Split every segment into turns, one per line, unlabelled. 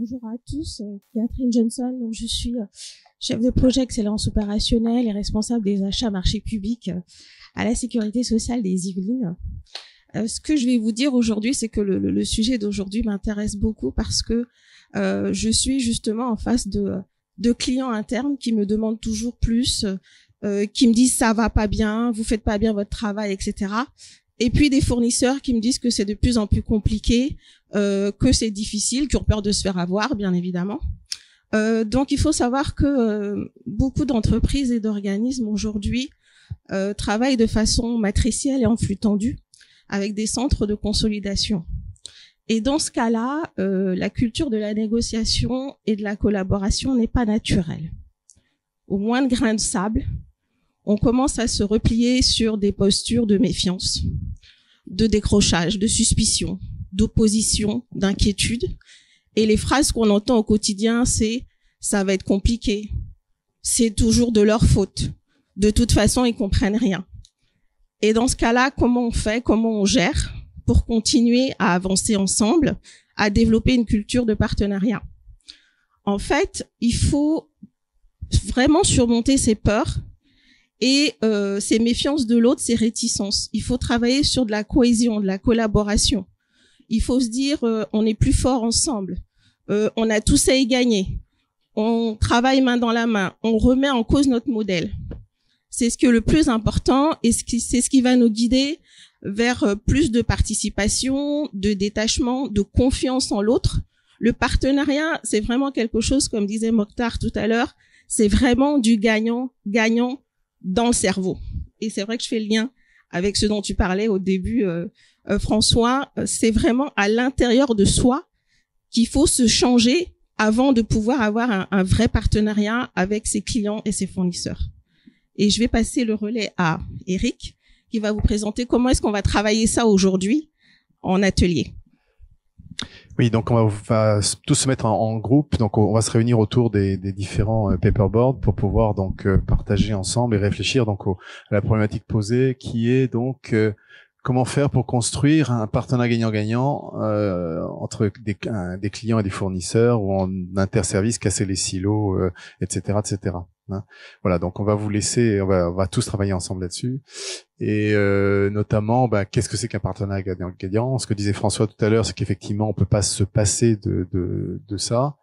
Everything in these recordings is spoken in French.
Bonjour à tous, Catherine Johnson. Donc je suis chef de projet excellence opérationnelle et responsable des achats marchés publics à la sécurité sociale des Yvelines. Ce que je vais vous dire aujourd'hui, c'est que le sujet d'aujourd'hui m'intéresse beaucoup parce que je suis justement en face de clients internes qui me demandent toujours plus, qui me disent ça va pas bien, vous faites pas bien votre travail, etc. Et puis des fournisseurs qui me disent que c'est de plus en plus compliqué, que c'est difficile, qui ont peur de se faire avoir, bien évidemment. Donc il faut savoir que beaucoup d'entreprises et d'organismes aujourd'hui travaillent de façon matricielle et en flux tendu, avec des centres de consolidation. Et dans ce cas-là, la culture de la négociation et de la collaboration n'est pas naturelle. Au moindre grain de sable, on commence à se replier sur des postures de méfiance, de décrochage, de suspicion, d'opposition, d'inquiétude. Et les phrases qu'on entend au quotidien, c'est « ça va être compliqué »,« c'est toujours de leur faute »,« de toute façon, ils comprennent rien ». Et dans ce cas-là, comment on fait, comment on gère pour continuer à avancer ensemble, à développer une culture de partenariat? En fait, il faut vraiment surmonter ces peurs et ces méfiances de l'autre, ces réticences. Il faut travailler sur de la cohésion, de la collaboration. Il faut se dire, on est plus fort ensemble. On a tous à y gagner. On travaille main dans la main. On remet en cause notre modèle. C'est ce qui est le plus important et c'est ce qui va nous guider vers plus de participation, de détachement, de confiance en l'autre. Le partenariat, c'est vraiment quelque chose, comme disait Mokhtar tout à l'heure, c'est vraiment du gagnant-gagnant dans le cerveau. Et c'est vrai que je fais le lien avec ce dont tu parlais au début, François. C'est vraiment à l'intérieur de soi qu'il faut se changer avant de pouvoir avoir un vrai partenariat avec ses clients et ses fournisseurs. Et je vais passer le relais à Eric, qui va vous présenter comment est-ce qu'on va travailler ça aujourd'hui en atelier.
Oui, donc on va tous se mettre en groupe. Donc on va se réunir autour des différents paperboards pour pouvoir donc partager ensemble et réfléchir donc à la problématique posée, qui est donc comment faire pour construire un partenariat gagnant-gagnant entre des clients et des fournisseurs, ou en interservice, casser les silos, etc., etc. Hein. Voilà, donc on va vous laisser, on va tous travailler ensemble là-dessus, et notamment, qu'est-ce que c'est qu'un partenariat gagnant-gagnant? Ce que disait François tout à l'heure, c'est qu'effectivement, on peut pas se passer de ça.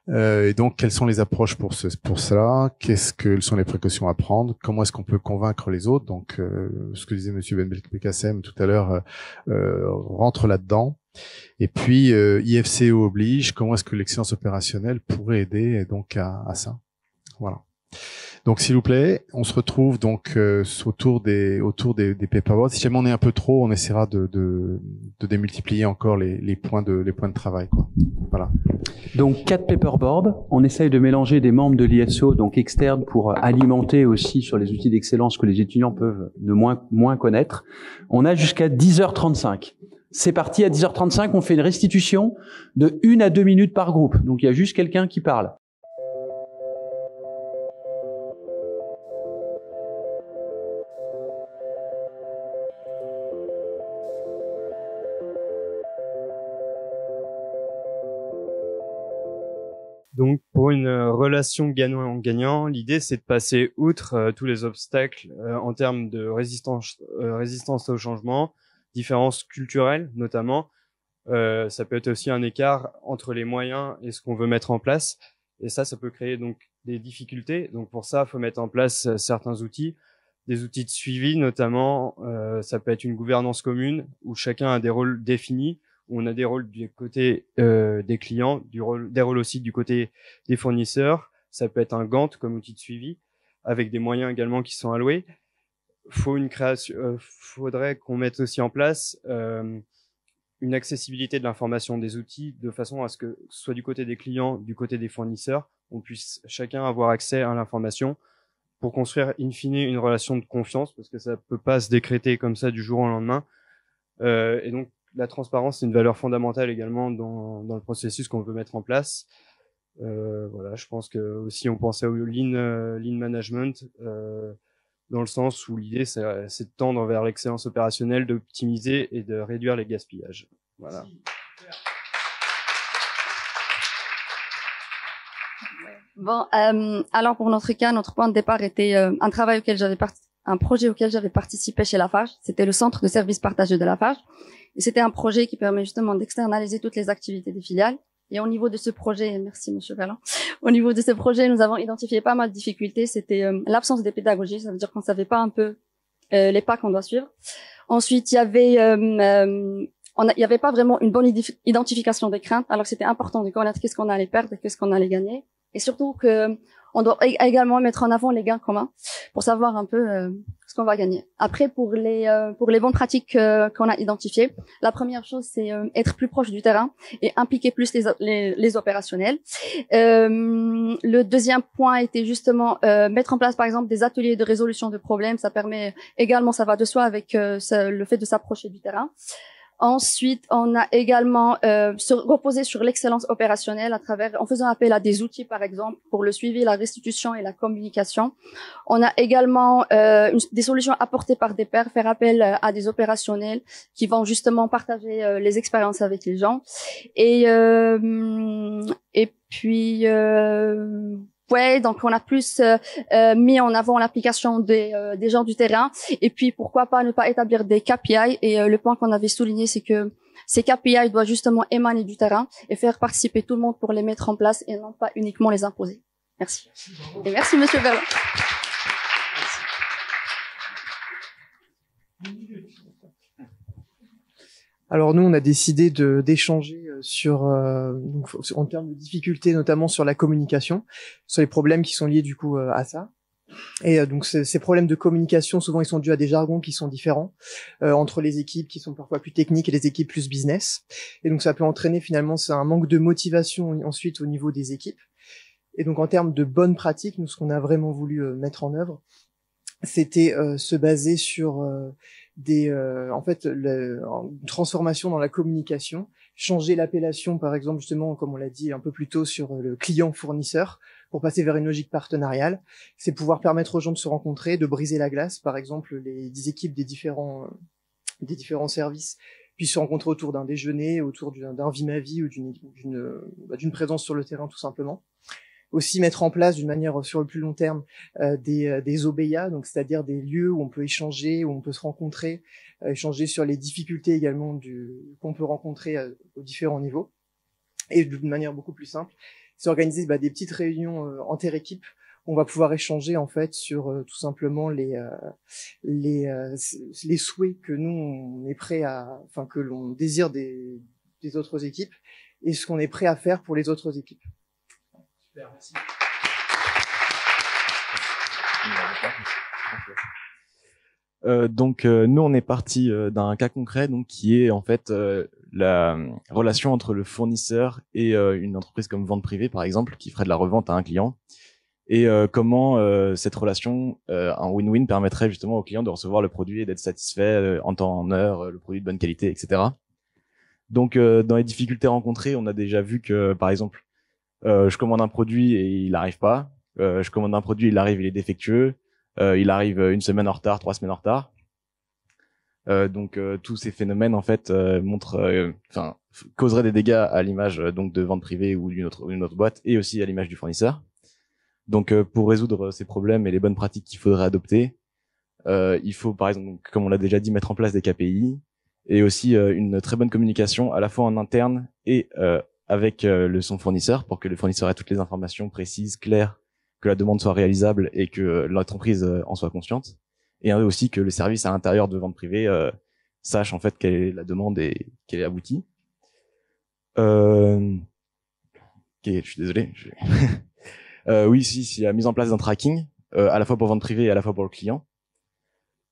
Et donc, quelles sont les approches pour cela? Quelles sont les précautions à prendre? Comment est-ce qu'on peut convaincre les autres? Donc, ce que disait Monsieur Ben Belkacem tout à l'heure rentre là-dedans. Et puis, IFCO oblige. Comment est-ce que l'excellence opérationnelle pourrait aider donc à ça? Voilà. Donc, s'il vous plaît, on se retrouve donc autour des paperboards. Si jamais on est un peu trop, on essaiera de démultiplier encore les points de travail, quoi. Voilà.
Donc 4 paperboards. On essaye de mélanger des membres de l'IFCO, donc externes, pour alimenter aussi sur les outils d'excellence que les étudiants peuvent de moins connaître. On a jusqu'à 10h35. C'est parti, à 10h35, on fait une restitution de 1 à 2 minutes par groupe. Donc il y a juste quelqu'un qui parle.
Donc, pour une relation gagnant-gagnant, l'idée, c'est de passer outre tous les obstacles en termes de résistance au changement, différences culturelles notamment. Ça peut être aussi un écart entre les moyens et ce qu'on veut mettre en place. Et ça peut créer donc des difficultés. Donc, pour ça, il faut mettre en place certains outils, des outils de suivi notamment. Ça peut être une gouvernance commune où chacun a des rôles définis, où on a des rôles du côté des clients, des rôles aussi du côté des fournisseurs. Ça peut être un Gantt comme outil de suivi, avec des moyens également qui sont alloués. Faudrait qu'on mette aussi en place une accessibilité de l'information des outils, de façon à ce que, soit du côté des clients, du côté des fournisseurs, on puisse chacun avoir accès à l'information pour construire in fine une relation de confiance, parce que ça peut pas se décréter comme ça du jour au lendemain. Et donc, la transparence, c'est une valeur fondamentale également dans le processus qu'on veut mettre en place. Voilà, je pense que aussi on pensait au lean management, dans le sens où l'idée c'est de tendre vers l'excellence opérationnelle, d'optimiser et de réduire les gaspillages. Voilà.
Bon, alors pour notre cas, notre point de départ était un projet auquel j'avais participé chez Lafarge. C'était le centre de services partagés de Lafarge. Et c'était un projet qui permet justement d'externaliser toutes les activités des filiales. Et au niveau de ce projet, merci Monsieur Verland, au niveau de ce projet, nous avons identifié pas mal de difficultés. C'était l'absence de pédagogie, ça veut dire qu'on savait pas un peu les pas qu'on doit suivre. Ensuite, il y avait pas vraiment une bonne identification des craintes, alors que c'était important de connaître qu'est-ce qu'on allait perdre et qu'est-ce qu'on allait gagner. Et surtout que on doit également mettre en avant les gains communs pour savoir un peu ce qu'on va gagner. Après, pour les bonnes pratiques qu'on a identifiées, la première chose, c'est être plus proche du terrain et impliquer plus les opérationnels. Le deuxième point était justement mettre en place, par exemple, des ateliers de résolution de problèmes. Ça permet également, ça va de soi avec le fait de s'approcher du terrain. Ensuite, on a également se reposé sur l'excellence opérationnelle en faisant appel à des outils, par exemple, pour le suivi, la restitution et la communication. On a également des solutions apportées par des pairs, faire appel à des opérationnels qui vont justement partager les expériences avec les gens. Et puis ouais, donc on a plus mis en avant l'application des gens du terrain, et puis pourquoi pas ne pas établir des KPI. Et le point qu'on avait souligné, c'est que ces KPI doivent justement émaner du terrain et faire participer tout le monde pour les mettre en place et non pas uniquement les imposer. Merci. Et merci Monsieur Verland.
Alors nous, on a décidé d'échanger en termes de difficultés, notamment sur la communication, sur les problèmes qui sont liés du coup à ça. Et donc ces problèmes de communication, souvent ils sont dus à des jargons qui sont différents entre les équipes qui sont parfois plus techniques et les équipes plus business. Et donc ça peut entraîner finalement un manque de motivation ensuite au niveau des équipes. Et donc en termes de bonnes pratiques, nous ce qu'on a vraiment voulu mettre en œuvre, c'était se baser sur une transformation dans la communication, changer l'appellation par exemple justement comme on l'a dit un peu plus tôt sur le client fournisseur pour passer vers une logique partenariale. C'est pouvoir permettre aux gens de se rencontrer, de briser la glace, par exemple les équipes des différents services puissent se rencontrer autour d'un déjeuner, autour d'un vie ma vie ou d'une présence sur le terrain tout simplement. Aussi mettre en place d'une manière sur le plus long terme des OBIA, donc c'est-à-dire des lieux où on peut échanger, où on peut se rencontrer, échanger sur les difficultés également qu'on peut rencontrer aux différents niveaux. Et d'une manière beaucoup plus simple, c'est organiser des petites réunions inter-équipes où on va pouvoir échanger en fait sur tout simplement les souhaits que nous on est prêt que l'on désire des autres équipes et ce qu'on est prêt à faire pour les autres équipes. Merci.
Nous on est parti d'un cas concret donc qui est en fait la relation entre le fournisseur et une entreprise comme vente privée par exemple qui ferait de la revente à un client et comment cette relation un win-win permettrait justement au client de recevoir le produit et d'être satisfait en temps en heure, le produit de bonne qualité, etc. Donc dans les difficultés rencontrées, on a déjà vu que par exemple je commande un produit et il n'arrive pas. Je commande un produit, il arrive, il est défectueux. Il arrive une semaine en retard, 3 semaines en retard. Tous ces phénomènes en fait causeraient des dégâts à l'image donc de vente privée ou d'une autre boîte et aussi à l'image du fournisseur. Donc pour résoudre ces problèmes et les bonnes pratiques qu'il faudrait adopter, il faut par exemple, comme on l'a déjà dit, mettre en place des KPI et aussi une très bonne communication à la fois en interne et avec son fournisseur pour que le fournisseur ait toutes les informations précises, claires, que la demande soit réalisable et que l'entreprise en soit consciente. Et aussi que le service à l'intérieur de vente privée sache en fait quelle est la demande et qu'elle est aboutie. Je suis désolé. Oui, si la mise en place d'un tracking à la fois pour vente privée et à la fois pour le client.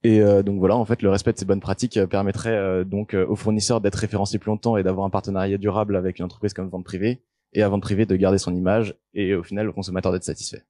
Et donc voilà, en fait, le respect de ces bonnes pratiques permettrait donc aux fournisseurs d'être référencés plus longtemps et d'avoir un partenariat durable avec une entreprise comme vente privée, et à vente privée de garder son image et au final le consommateur d'être satisfait.